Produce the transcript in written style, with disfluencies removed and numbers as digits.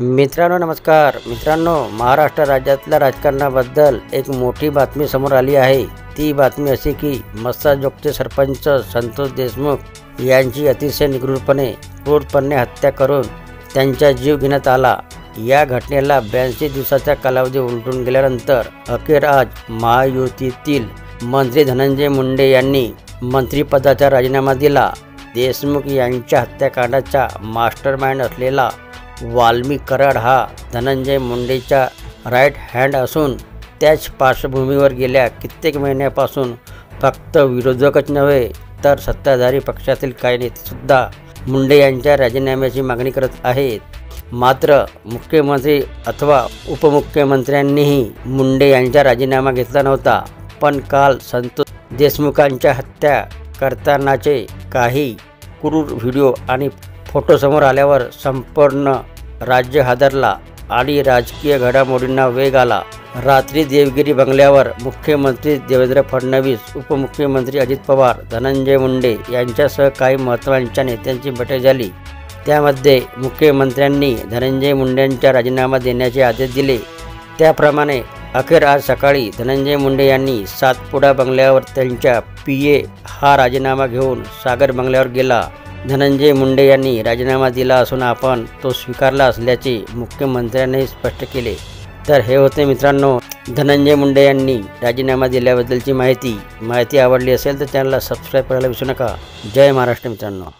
मित्रांनो नमस्कार मित्रांनो, महाराष्ट्र राज्यातल्या राजकारणाबद्दल एक मोठी बातमी समोर आली आहे। ती बातमी अशी की मस्साजोगचे सरपंच संतोष देशमुख यांची अतिशय निगूढपणे क्रूरपणे हत्या करून त्यांचा जीव घेण्यात आला। या घटनेला 82 दिवसाचा कालावधी उलटून गेल्यानंतर अखेर आज महायुतीतील मंत्री धनंजय मुंडे यांनी मंत्रिपदाचा राजीनामा दिला। देशमुख यांच्या हत्याकांडाचा मास्टरमाइंड असलेला वाल्मिक कराड हा धनंजय मुंडेचा राईट हँड असून त्याच पार्श्वभूमीवर गेल्या कित्येक महिन्यापासून फक्त विरोधकच नव्हे तर सत्ताधारी पक्षातील काही नेतेसुद्धा मुंडे यांच्या राजीनाम्याची मागणी करत आहेत। मात्र मुख्यमंत्री अथवा उपमुख्यमंत्र्यांनीही मुंडे यांचा राजीनामा घेतला नव्हता। पण काल संतोष देशमुखांच्या हत्या करतानाचे काही क्रूर व्हिडिओ आणि फोटो समोर आल्यावर संपूर्ण राज्य हादरला आणि राजकीय घडामोडींना वेग आला। रात्री देवगिरी बंगल्यावर मुख्यमंत्री देवेंद्र फडणवीस, उपमुख्यमंत्री अजित पवार, धनंजय मुंडे यांच्यासह काही महत्त्वाच्या नेत्यांची बैठक झाली। त्यामध्ये मुख्यमंत्र्यांनी धनंजय मुंडेंचा राजीनामा देण्याचे आदेश दिले। त्याप्रमाणे अखेर आज सकाळी धनंजय मुंडे यांनी सातपुडा बंगल्यावर त्यांच्या PA हा राजीनामा घेऊन सागर बंगल्यावर गेला। धनंजय मुंडे यांनी राजीनामा दिला असून आपण तो स्वीकारला असल्याचे मुख्यमंत्र्यांनी स्पष्ट केले। तर हे होते मित्रांनो धनंजय मुंडे यांनी राजीनामा दिल्याबद्दलची माहिती आवडली असेल तर चॅनलला सबस्क्राईब करायला विसरू नका। जय महाराष्ट्र मित्रांनो।